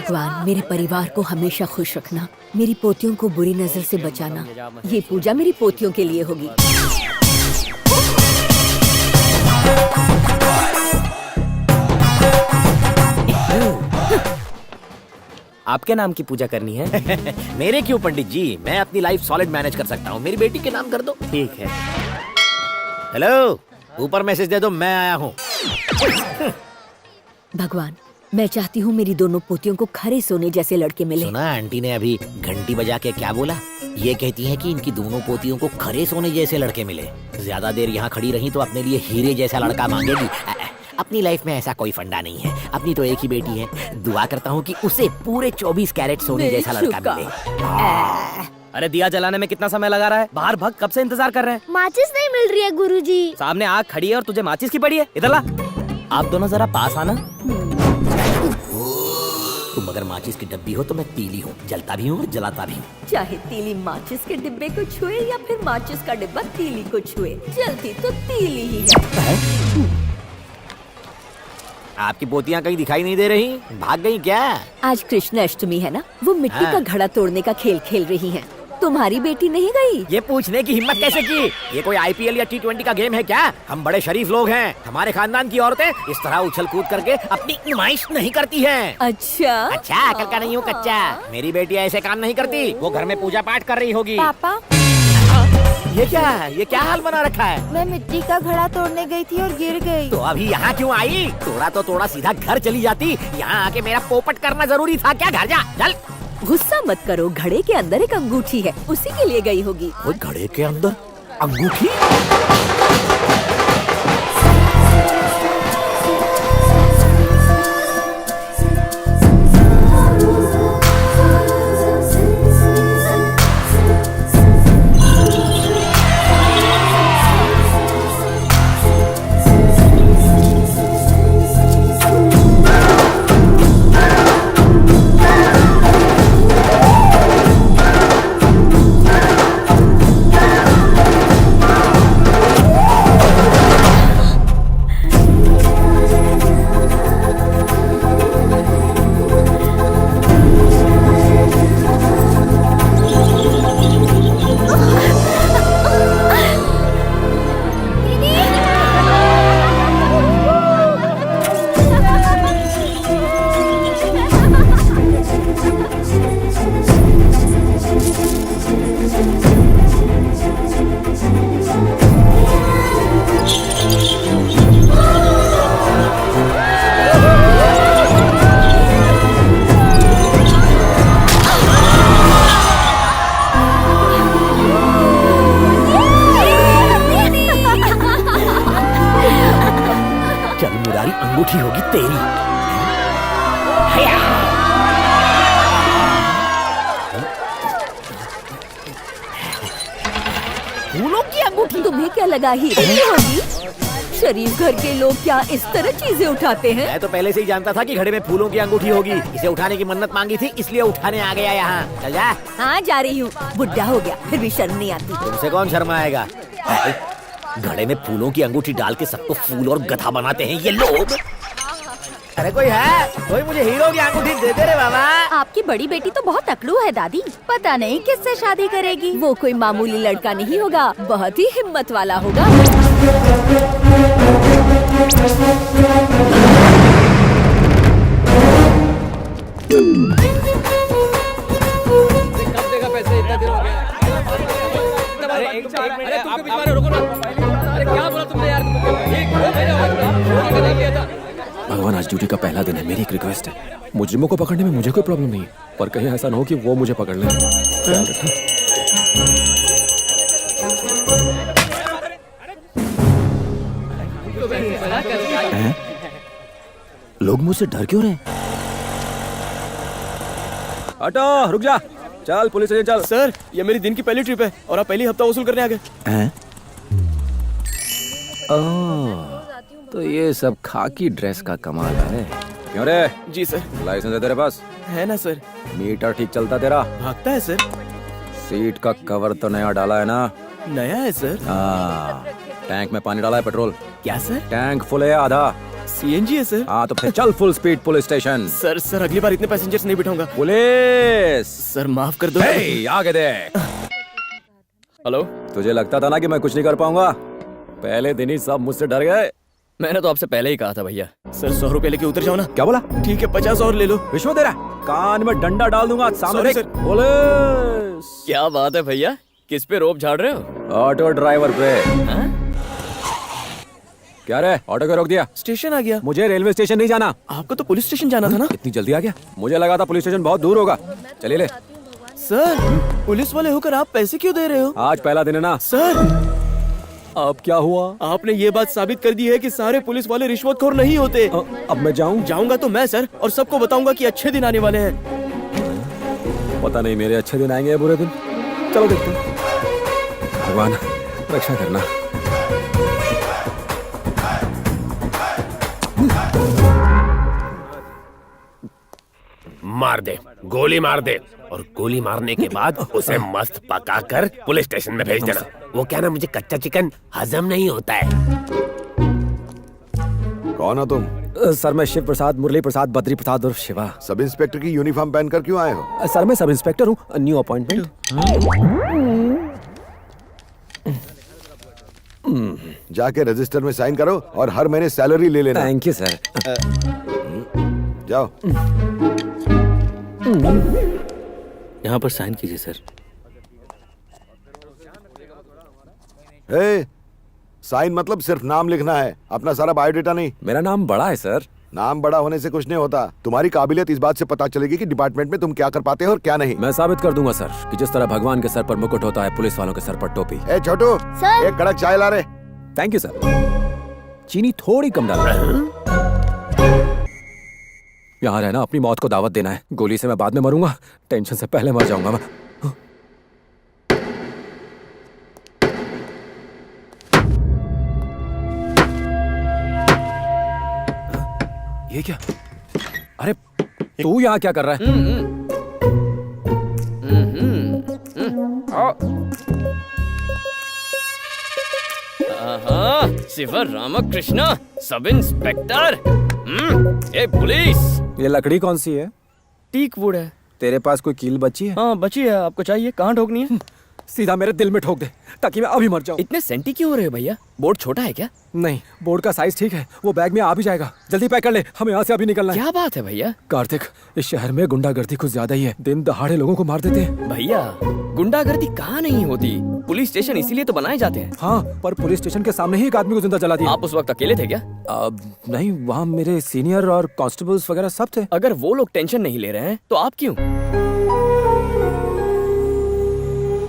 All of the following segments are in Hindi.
भगवान मेरे परिवार को हमेशा खुश रखना, मेरी पोतियों को बुरी नजर से बचाना। ये पूजा मेरी पोतियों के लिए होगी। आपके नाम की पूजा करनी है? मेरे क्यों पंडित जी, मैं अपनी लाइफ सॉलिड मैनेज कर सकता हूँ। मेरी बेटी के नाम कर दो। ठीक है। हेलो, ऊपर मैसेज दे दो, मैं आया हूँ। भगवान मैं चाहती हूँ मेरी दोनों पोतियों को खरे सोने जैसे लड़के मिले। सुना आंटी ने अभी घंटी बजा के क्या बोला? ये कहती हैं कि इनकी दोनों पोतियों को खरे सोने जैसे लड़के मिले। ज्यादा देर यहाँ खड़ी रही तो अपने लिए हीरे जैसा लड़का मांगेगी। अपनी लाइफ में ऐसा कोई फंडा नहीं है। अपनी तो एक ही बेटी है। दुआ करता हूँ कि उसे पूरे 24 कैरेट सोने जैसा लड़का मिले। अरे दिया जलाने में कितना समय लगा रहा है? बाहर भग, कब से इंतजार कर रहे हैं। माचिस नहीं मिल रही है गुरुजी। सामने आग खड़ी है और तुझे माचिस की पड़ी है। इधर ला। आप दोनों जरा पास आना। तुम अगर माचिस की डब्बी हो तो मैं तीली हूँ, जलता भी हूँ और जलाता भी हूँ। चाहे तीली माचिस के डिब्बे को छुए या फिर माचिस का डिब्बा तीली को छुए, जलती तो तीली ही है। आपकी पोतियाँ कहीं दिखाई नहीं दे रही, भाग गई क्या? आज कृष्ण अष्टमी है ना, वो मिट्टी का घड़ा तोड़ने का खेल खेल रही हैं। तुम्हारी बेटी नहीं गई? ये पूछने की हिम्मत कैसे की? ये कोई IPL या T20 का गेम है क्या? हम बड़े शरीफ लोग हैं। हमारे खानदान की औरतें इस तरह उछल कूद करके अपनी नुमाइश नहीं करती हैं। अच्छा अकल का नहीं हूँ कच्चा। मेरी बेटी ऐसे काम नहीं करती। वो घर में पूजा पाठ कर रही होगी। पापा ये क्या है? ये क्या हाल बना रखा है? मैं मिट्टी का घड़ा तोड़ने गई थी और गिर गई। तो अभी यहाँ क्यों आई? तोड़ा तो तोड़ा, सीधा घर चली जाती। यहाँ आके मेरा पोपट करना जरूरी था क्या? घर जा, चल। गुस्सा मत करो, घड़े के अंदर एक अंगूठी है, उसी के लिए गई होगी। वो घड़े के अंदर अंगूठी? अंगूठी होगी तेरी। फूलों की अंगूठी? तुम्हें क्या लगा हीरे की होगी? शरीफ घर के लोग क्या इस तरह चीजें उठाते हैं? मैं तो पहले से ही जानता था कि घड़े में फूलों की अंगूठी होगी। इसे उठाने की मन्नत मांगी थी, इसलिए उठाने आ गया यहाँ। चल जा। हाँ जा रही हूँ, बुढ़ा हो गया फिर भी शर्म नहीं आती। तुमसे कौन शर्माएगा? घड़े में फूलों की अंगूठी डाल के सबको फूल और गधा बनाते हैं ये लोग। अरे कोई है? कोई मुझे हीरो की अंगूठी दे दे रे बाबा। आपकी बड़ी बेटी तो बहुत अकड़ू है दादी, पता नहीं किससे शादी करेगी। वो कोई मामूली लड़का नहीं होगा, बहुत ही हिम्मत वाला होगा। भगवान आज ड्यूटी का पहला दिन है, मेरी एक रिक्वेस्ट है, मुजरिमों को पकड़ने में मुझे कोई प्रॉब्लम नहीं है, पर कहीं ऐसा ना हो कि वो मुझे पकड़ लें। लोग मुझसे डर क्यों रहे? हटो, रुक जा, चल पुलिस स्टेशन चल। सर ये मेरी दिन की पहली ट्रिप है और आप पहली हफ्ता वसूल करने आ गए। तो ये सब खाकी ड्रेस का कमाल है। क्यों रे? जी सर। लाइसेंस है तेरे पास? है ना सर। मीटर ठीक चलता तेरा? भागता है सर। सीट का कवर तो नया डाला है ना? नया है सर। टैंक में पानी डाला है पेट्रोल? क्या सर? टैंक फुल है आधा? सीएनजी है सर। हाँ तो फिर चल full speed police station. Sir अगली बार इतने पैसेंजर्स नहीं बिठाऊंगा। पुलिस सर माफ कर दो। हे, आगे दे। हेलो। तुझे लगता था ना कि मैं कुछ नहीं कर पाऊंगा? पहले दिन ही सब मुझसे डर गए। मैंने तो आपसे पहले ही कहा था भैया। सर 100 रुपए लेके उतर जाओ ना। क्या बोला? ठीक है 50 और ले लो। विश्व दे रहा है? कान में डंडा डाल दूंगा। सामने Sorry, देख। sir। पुलिस। क्या बात है भैया, किस पे रोप झाड़ रहे हो? ऑटो ड्राइवर पे। हाँ? क्या रे, ऑटो को रोक दिया? स्टेशन आ गया। मुझे रेलवे स्टेशन नहीं जाना। आपको तो पुलिस स्टेशन जाना था ना। इतनी जल्दी आ गया? मुझे लगा था पुलिस स्टेशन बहुत दूर होगा। चलिए ले। सर पुलिस वाले होकर आप पैसे क्यों दे रहे हो? आज पहला दिन है ना। सर अब क्या हुआ? आपने ये बात साबित कर दी है कि सारे पुलिस वाले रिश्वतखोर नहीं होते। अब मैं जाऊं? जाऊंगा तो मैं सर, और सबको बताऊंगा कि अच्छे दिन आने वाले हैं। पता नहीं मेरे अच्छे दिन आएंगे या बुरे दिन। चलो देखते हैं। भगवान रक्षा करना। मार दे, गोली मार दे, और गोली मारने के बाद उसे मस्त पकाकर पुलिस स्टेशन में भेज देना। वो क्या ना, मुझे कच्चा चिकन हजम नहीं होता है। कौन हो तुम? सर मैं शिव प्रसाद, मुरली प्रसाद, बद्री प्रसाद और शिवा। सब इंस्पेक्टर की यूनिफॉर्म पहनकर क्यों आए हो? सर मैं सब इंस्पेक्टर हूँ, न्यू अपॉइंटमेंट। जाके रजिस्टर में साइन करो और हर महीने सैलरी ले लेना। Thank you sir. जाओ। यहाँ पर साइन कीजिए सर। साइन मतलब सिर्फ नाम लिखना है, अपना सारा बायोडेटा नहीं। मेरा नाम बड़ा है सर। नाम बड़ा होने से कुछ नहीं होता। तुम्हारी काबिलियत इस बात से पता चलेगी कि डिपार्टमेंट में तुम क्या कर पाते हो और क्या नहीं। मैं साबित कर दूंगा सर कि जिस तरह भगवान के सर पर मुकुट होता है, पुलिस वालों के सर पर टोपी। ए छोटू, सर। एक कड़क चाय ला रे। Thank you sir. चीनी थोड़ी कम डालना। यहाँ रहना, अपनी मौत को दावत देना है। गोली से मैं बाद में मरूंगा, टेंशन से पहले मर जाऊंगा मैं। ये क्या? अरे तू यहाँ क्या कर रहा है? शिवर रामकृष्ण, सब इंस्पेक्टर। ए पुलिस। ये लकड़ी कौन सी है? टीक वुड है। तेरे पास कोई कील बची है? हाँ बची है, आपको चाहिए? कहाँ ठोकनी है? सीधा मेरे दिल में ठोक दे ताकि मैं अभी मर जाऊं। इतने सेंटी क्यों हो रहे हो भैया? बोर्ड छोटा है क्या? नहीं, बोर्ड का साइज ठीक है, वो बैग में आ भी जाएगा। जल्दी पैक कर ले, हमें यहाँ से अभी निकलना है। क्या बात है भैया? कार्तिक, इस शहर में गुंडागर्दी कुछ ज्यादा ही है। दिन दहाड़े लोगों को मार देते हैं। भैया गुंडागर्दी कहाँ नहीं होती, पुलिस स्टेशन इसीलिए तो बनाए जाते हैं। हाँ, पर पुलिस स्टेशन के सामने ही एक आदमी को जिंदा जला दिया। आप उस वक्त अकेले थे क्या? नहीं, वहाँ मेरे सीनियर और कांस्टेबल्स वगैरह सब थे। अगर वो लोग टेंशन नहीं ले रहे हैं तो आप क्यों?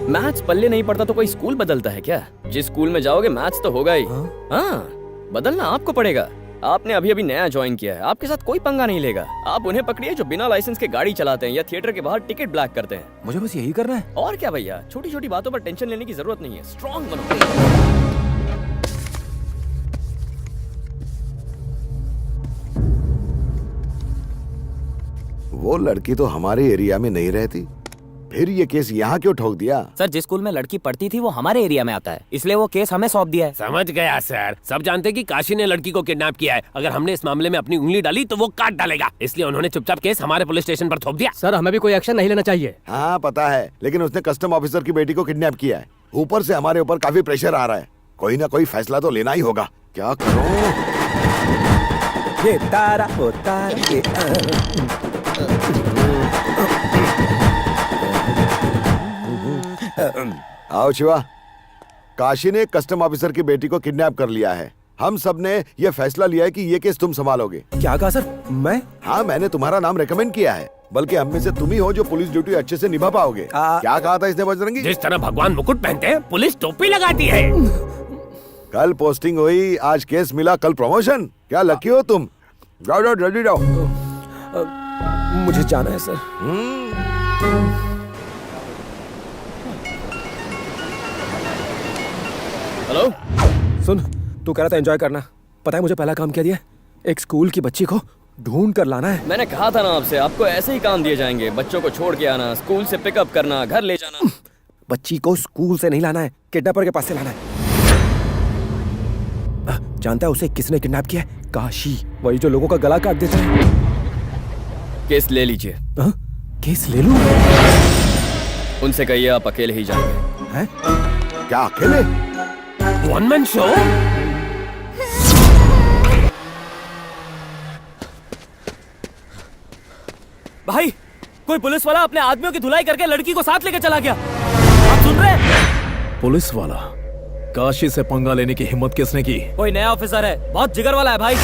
मैथ्स पल्ले नहीं पड़ता तो कोई स्कूल बदलता है क्या? जिस स्कूल में जाओगे मैथ्स तो होगा ही। हाँ, बदलना आपको पड़ेगा। आपने अभी अभी नया ज्वाइन किया है, आपके साथ कोई पंगा नहीं लेगा। आप उन्हें पकड़िए जो बिना लाइसेंस के गाड़ी चलाते हैं या थिएटर के बाहर टिकट ब्लैक करते हैं। मुझे बस यही करना है। और क्या भैया, छोटी छोटी बातों पर टेंशन लेने की जरूरत नहीं है। स्ट्रॉन्ग बनो। वो लड़की तो हमारे एरिया में नहीं रहती, फिर ये केस यहाँ क्यों ठोक दिया? सर जिस स्कूल में लड़की पढ़ती थी वो हमारे एरिया में आता है, इसलिए वो केस हमें सौंप दिया है। समझ गया सर। सब जानते हैं कि काशी ने लड़की को किडनैप किया है। अगर हमने इस मामले में अपनी उंगली डाली तो वो काट डालेगा, इसलिए उन्होंने चुपचाप केस हमारे पुलिस स्टेशन पर थोप दिया। सर हमें भी कोई एक्शन नहीं लेना चाहिए। हाँ पता है, लेकिन उसने कस्टम ऑफिसर की बेटी को किडनैप किया है। ऊपर से हमारे ऊपर काफी प्रेशर आ रहा है। कोई ना कोई फैसला तो लेना ही होगा। क्या करूं? ये तारा ओ तारा ये आओ शिवा, काशी ने कस्टम ऑफिसर की बेटी को किडनैप कर लिया है। हम सब ने ये फैसला लिया है कि ये केस तुम संभालोगे। क्या कहा सर? मैं? हाँ, मैंने तुम्हारा नाम रेकमेंड किया है, बल्कि हम में से तुम ही हो जो पुलिस ड्यूटी अच्छे से निभा पाओगे। क्या कहा था इसने बजरंगी? जिस तरह भगवान मुकुट पहनते हैं, पुलिस टोपी लगाती है। कल पोस्टिंग हुई, आज केस मिला, कल प्रमोशन। क्या लकी हो तुम। जाओ जाओ जल्दी जाओ। मुझे जाना है सर। हेलो। सुन, तू कह रहा था एंजॉय करना। पता है मुझे पहला काम क्या दिया? एक स्कूल की बच्ची को ढूंढ कर लाना है। मैंने कहा था ना आपसे, आपको ऐसे ही काम दिए जाएंगे। बच्चों को छोड़ के आना, स्कूल से पिकअप करना, घर ले जाना। बच्ची को स्कूल से नहीं लाना है, किडनैपर के पास से लाना है। जानता है उसे किसने किडनैप किया है? काशी, वही जो लोगों का गला काट देता है। केस ले लीजिए। हाँ? केस ले लूं? उनसे कहिए आप अकेले ही जाएंगे। हैं? क्या अकेले? One man show? भाई, कोई पुलिस वाला अपने आदमियों की धुलाई करके लड़की को साथ लेके चला गया। आप सुन रहे हैं? पुलिस वाला? काशी से पंगा लेने की हिम्मत किसने की? कोई नया ऑफिसर है, बहुत जिगर वाला है भाई।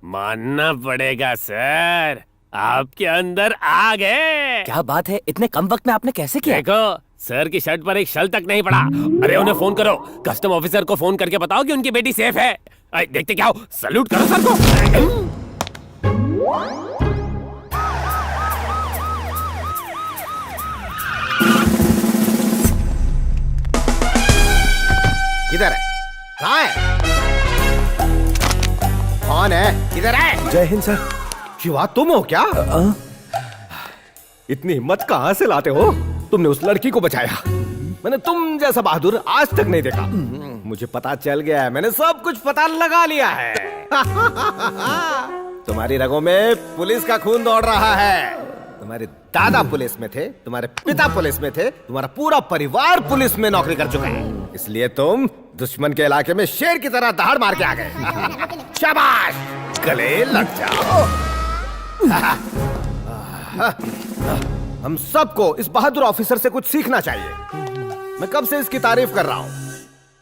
मानना पड़ेगा सर, आपके अंदर आग है। क्या बात है, इतने कम वक्त में आपने कैसे किया? देखो, सर की शर्ट पर एक शल तक नहीं पड़ा। अरे उन्हें फोन करो, कस्टम ऑफिसर को फोन करके बताओ कि उनकी बेटी सेफ है। देखते क्या हो, सल्यूट करो सर को। किधर है? कहाँ है? कौन है? किधर है? जय हिंद सर। शिवा, तुम हो क्या? इतनी हिम्मत कहाँ से लाते हो? तुमने उस लड़की को बचाया। मैंने तुम जैसा बहादुर आज तक नहीं देखा। मुझे पता चल गया है, मैंने सब कुछ पता लगा लिया है। तुम्हारी रगों में पुलिस का खून दौड़ रहा है। तुम्हारे दादा पुलिस में थे, तुम्हारे पिता पुलिस में थे, तुम्हारा पूरा परिवार पुलिस में नौकरी कर चुका है। इसलिए तुम दुश्मन के इलाके में शेर की तरह दहाड़ मार के आ गए। शाबाश, गले लग जाओ। हम सबको इस बहादुर ऑफिसर से कुछ सीखना चाहिए। मैं कब से इसकी तारीफ कर रहा हूँ।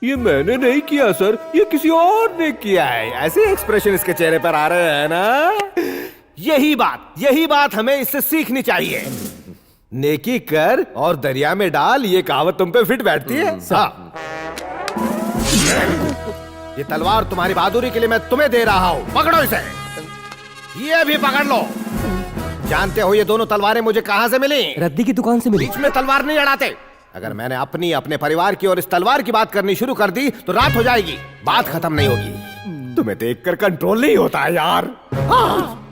ये मैंने नहीं किया सर, ये किसी और ने किया है। ऐसे एक्सप्रेशन इसके चेहरे पर आ रहे हैं ना। यही बात हमें इससे सीखनी चाहिए। नेकी कर और दरिया में डाल, ये कहावत तुम पे फिट बैठती है। हाँ। ये तलवार तुम्हारी बहादुरी के लिए मैं तुम्हें दे रहा हूँ, पकड़ो इसे। ये भी पकड़ लो। जानते हो ये दोनों तलवारें मुझे कहां से मिली? रद्दी की दुकान से मिली। बीच में तलवार नहीं अड़ाते। अगर मैंने अपने परिवार की और इस तलवार की बात करनी शुरू कर दी तो रात हो जाएगी, बात खत्म नहीं होगी। तुम्हें देखकर कंट्रोल नहीं होता है यार। हाँ।